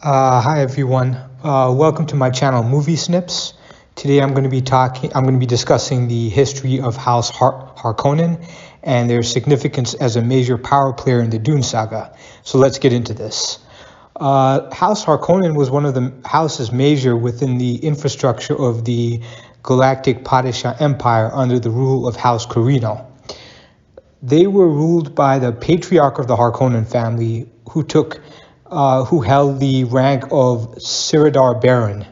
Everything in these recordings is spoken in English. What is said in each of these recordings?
Hi everyone. Welcome to my channel, Moviesnips. Today I'm going to be discussing the history of House Harkonnen and their significance as a major power player in the Dune Saga. So let's get into this. House Harkonnen was one of the houses major within the infrastructure of the Galactic Padishah Empire under the rule of House Corrino. They were ruled by the patriarch of the Harkonnen family, who held the rank of Sirdar Baron.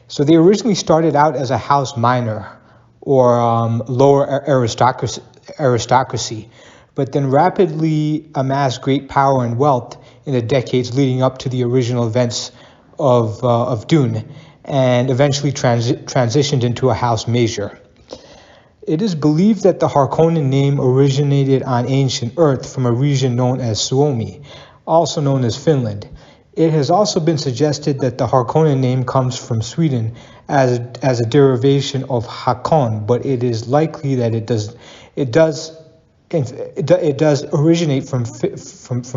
So they originally started out as a house minor, or lower aristocracy, but then rapidly amassed great power and wealth in the decades leading up to the original events of Dune, and eventually transitioned into a house major. It is believed that the Harkonnen name originated on ancient Earth from a region known as Suomi, also known as Finland. It has also been suggested that the Harkonnen name comes from Sweden as a derivation of Hakon, but it is likely that it does originate from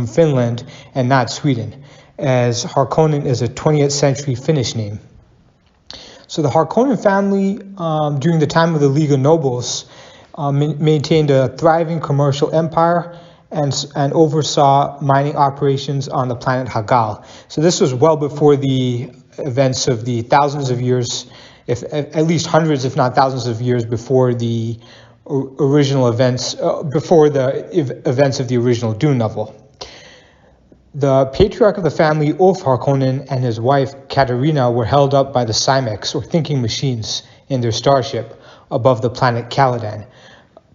Finland and not Sweden, as Harkonnen is a 20th century Finnish name. So the Harkonnen family, during the time of the League of Nobles, maintained a thriving commercial empire and oversaw mining operations on the planet Hagal. So this was well before the events of the thousands of years, at least hundreds, if not thousands of years before the original events, before the events of the original Dune novel. The patriarch of the family, Ulf Harkonnen, and his wife, Katarina, were held up by the Cymex, or thinking machines, in their starship above the planet Caladan.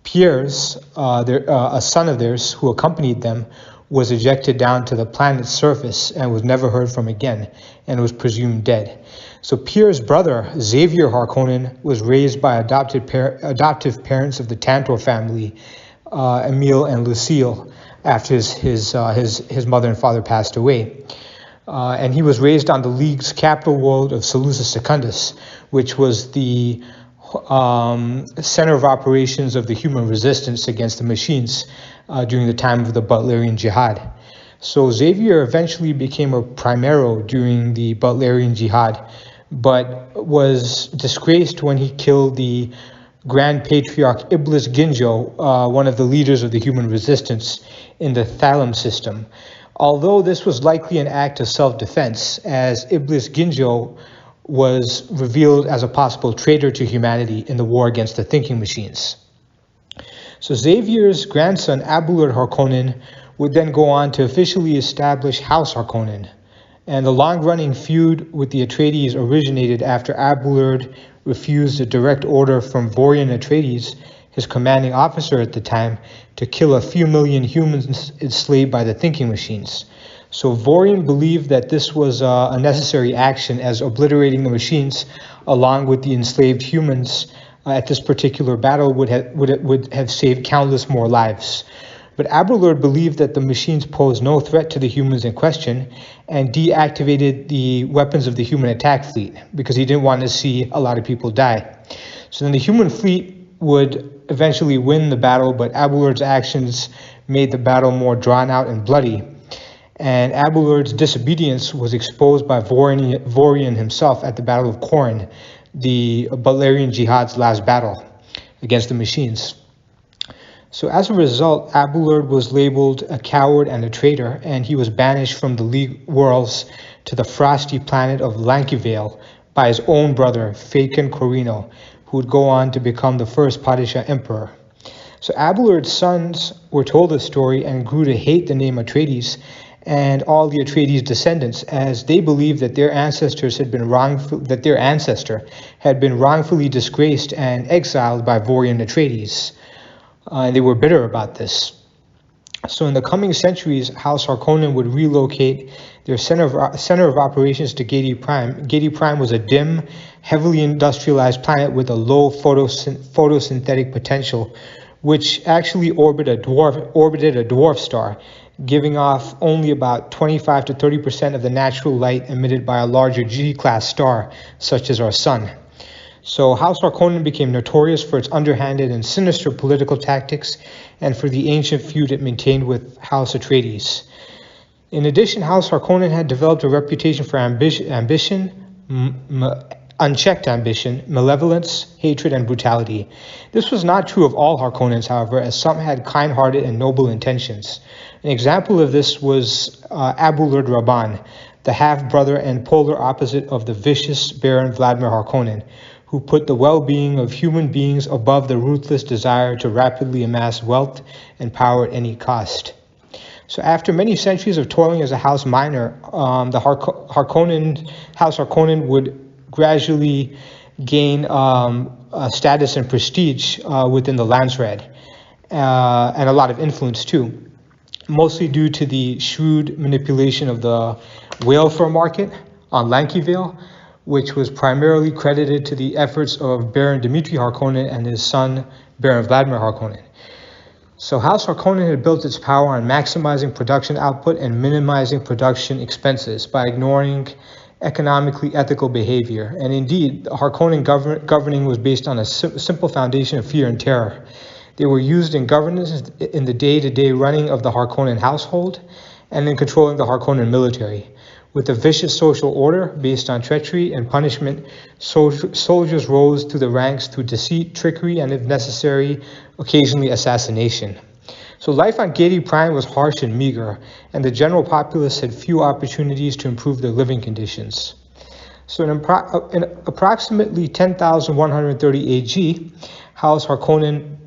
Piers, a son of theirs who accompanied them, was ejected down to the planet's surface and was never heard from again, and was presumed dead. So Piers' brother, Xavier Harkonnen, was raised by adoptive parents of the Tantor family, Emile and Lucille, after his mother and father passed away. And he was raised on the League's capital world of Seleucus Secundus, which was the center of operations of the human resistance against the machines during the time of the Butlerian Jihad. So Xavier eventually became a primero during the Butlerian Jihad, but was disgraced when he killed the Grand Patriarch Iblis Ginjo, one of the leaders of the human resistance in the Thalum system. Although this was likely an act of self-defense, as Iblis Ginjo was revealed as a possible traitor to humanity in the war against the thinking machines. So Xavier's grandson, ABULURD Harkonnen, would then go on to officially establish House Harkonnen. And the long-running feud with the Atreides originated after ABULURD refused a direct order from Vorian Atreides, his commanding officer at the time, to kill a few million humans enslaved by the thinking machines. So Vorian believed that this was a necessary action, as obliterating the machines along with the enslaved humans at this particular battle would have saved countless more lives. But ABULURD believed that the machines posed no threat to the humans in question and deactivated the weapons of the human attack fleet because he didn't want to see a lot of people die. So then the human fleet would eventually win the battle, but ABULURD's actions made the battle more drawn out and bloody. And ABULURD's disobedience was exposed by Vorian himself at the Battle of Corin, the Butlerian Jihad's last battle against the machines. So as a result, ABULURD was labeled a coward and a traitor, and he was banished from the League worlds to the frosty planet of Lankiveil by his own brother, Faken Corrino, who would go on to become the first Padishah Emperor. So ABULURD's sons were told the story and grew to hate the name Atreides and all the Atreides descendants, as they believed that their ancestor had been wrongfully disgraced and exiled by Vorian Atreides. And they were bitter about this. So in the coming centuries, House Harkonnen would relocate their center of operations to GIEDI Prime. GIEDI Prime was a dim, heavily industrialized planet with a low photosynthetic potential, which actually orbited a dwarf star, giving off only about 25 to 30% of the natural light emitted by a larger G-class star, such as our sun. So House Harkonnen became notorious for its underhanded and sinister political tactics and for the ancient feud it maintained with House Atreides. In addition, House Harkonnen had developed a reputation for ambition, unchecked ambition, malevolence, hatred, and brutality. This was not true of all Harkonnens, however, as some had kind-hearted and noble intentions. An example of this was ABULURD RABBAN, the half-brother and polar opposite of the vicious Baron Vladimir Harkonnen, who put the well-being of human beings above the ruthless desire to rapidly amass wealth and power at any cost. So after many centuries of toiling as a house minor, the House Harkonnen would gradually gain status and prestige within the Landsraad, and a lot of influence too, mostly due to the shrewd manipulation of the whale fur market on Lankiveil, which was primarily credited to the efforts of Baron Dmitry Harkonnen and his son Baron Vladimir Harkonnen. So House Harkonnen had built its power on maximizing production output and minimizing production expenses by ignoring economically ethical behavior. And indeed, Harkonnen governing was based on a simple foundation of fear and terror. They were used in governance in the day-to-day running of the Harkonnen household and in controlling the Harkonnen military. With a vicious social order based on treachery and punishment, soldiers rose through the ranks through deceit, trickery, and if necessary, occasionally assassination. So life on GIEDI Prime was harsh and meager, and the general populace had few opportunities to improve their living conditions. So in approximately 10,130 AG, House Harkonnen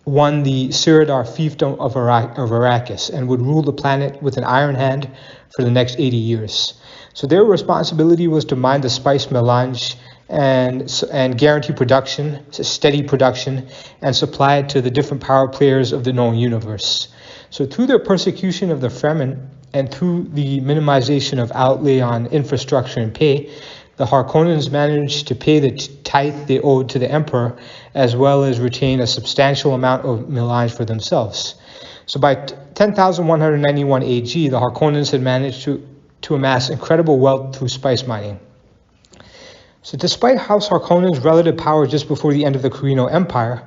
won the Siradar fiefdom of Arrakis and would rule the planet with an iron hand for the next 80 years. So their responsibility was to mine the spice melange and guarantee production, steady production, and supply it to the different power players of the known universe. So through their persecution of the Fremen and through the minimization of outlay on infrastructure and pay, the Harkonnens managed to pay the tithe they owed to the emperor, as well as retain a substantial amount of melange for themselves. So by 10,191 AG, the Harkonnens had managed to amass incredible wealth through spice mining. So despite House Harkonnen's relative power just before the end of the Carino Empire,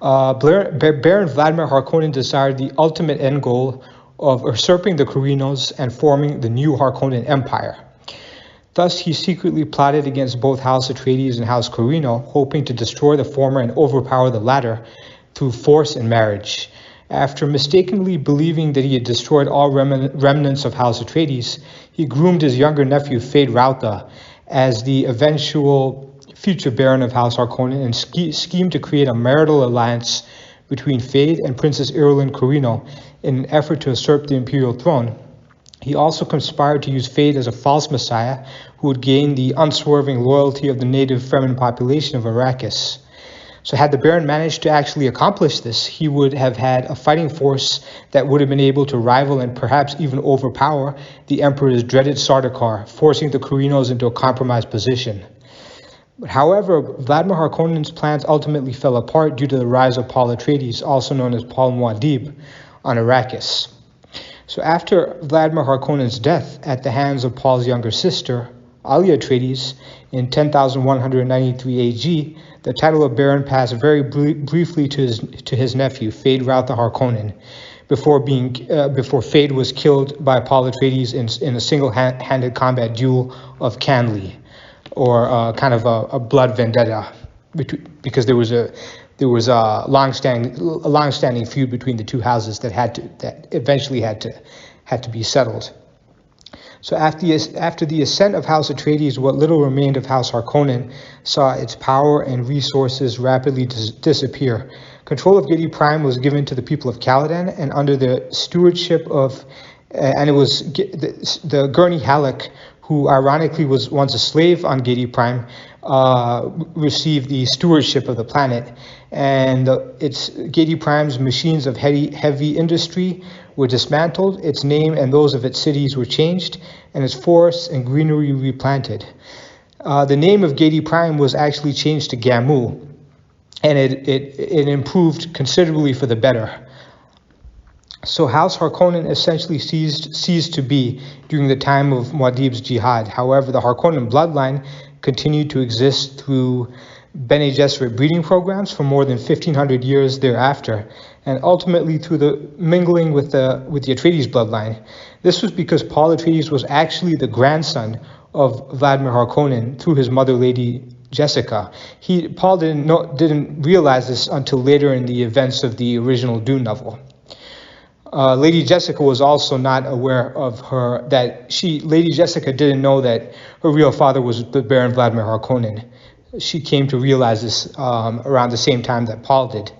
Baron Vladimir Harkonnen desired the ultimate end goal of usurping the Carinos and forming the new Harkonnen Empire. Thus, he secretly plotted against both House Atreides and House Carino, hoping to destroy the former and overpower the latter through force and marriage. After mistakenly believing that he had destroyed all remnants of House Atreides, he groomed his younger nephew, FEYD RAUTHA, as the eventual future Baron of House Harkonnen and schemed to create a marital alliance between FEYD and Princess Irulan Carino in an effort to usurp the imperial throne. He also conspired to use FEYD as a false messiah who would gain the unswerving loyalty of the native Fremen population of Arrakis. So had the Baron managed to actually accomplish this, he would have had a fighting force that would have been able to rival and perhaps even overpower the Emperor's dreaded Sardaukar, forcing the Carinos into a compromised position. But however, Vladimir Harkonnen's plans ultimately fell apart due to the rise of Paul Atreides, also known as Paul Muad'Dib, on Arrakis. So after Vladimir Harkonnen's death at the hands of Paul's younger sister, Alia Atreides, in 10,193 AG, the title of Baron passed very briefly to his nephew, FEYD RAUTHA Harkonnen, before FEYD was killed by Paul Atreides in a single-handed combat duel of Canley, or kind of a blood vendetta, because there was a long-standing feud between the two houses that eventually had to be settled. So after the ascent of House Atreides, what little remained of House Harkonnen saw its power and resources rapidly disappear. Control of GIEDI Prime was given to the people of Caladan, and under the stewardship of, and it was the Gurney Halleck, who ironically was once a slave on GIEDI Prime, received the stewardship of the planet. And its GIEDI Prime's machines of heavy industry were dismantled, its name and those of its cities were changed, and its forests and greenery replanted. The name of GIEDI Prime was actually changed to Gamu, and it improved considerably for the better. So House Harkonnen essentially ceased to be during the time of Muad'Dib's jihad. However, the Harkonnen bloodline continued to exist through Bene Gesserit breeding programs for more than 1,500 years thereafter, and ultimately through the mingling with the Atreides bloodline. This was because Paul Atreides was actually the grandson of Vladimir Harkonnen through his mother, Lady Jessica. Paul didn't realize this until later in the events of the original Dune novel. Lady Jessica was also not aware of Lady Jessica didn't know that her real father was the Baron Vladimir Harkonnen. She came to realize this around the same time that Paul did.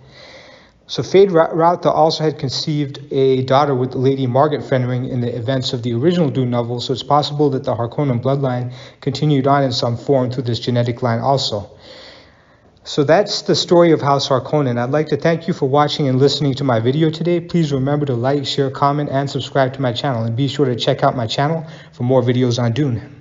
So FEYD RAUTHA also had conceived a daughter with Lady Margaret Fenring in the events of the original Dune novel, so it's possible that the Harkonnen bloodline continued on in some form through this genetic line also. So that's the story of House Harkonnen. I'd like to thank you for watching and listening to my video today. Please remember to like, share, comment, and subscribe to my channel. And be sure to check out my channel for more videos on Dune.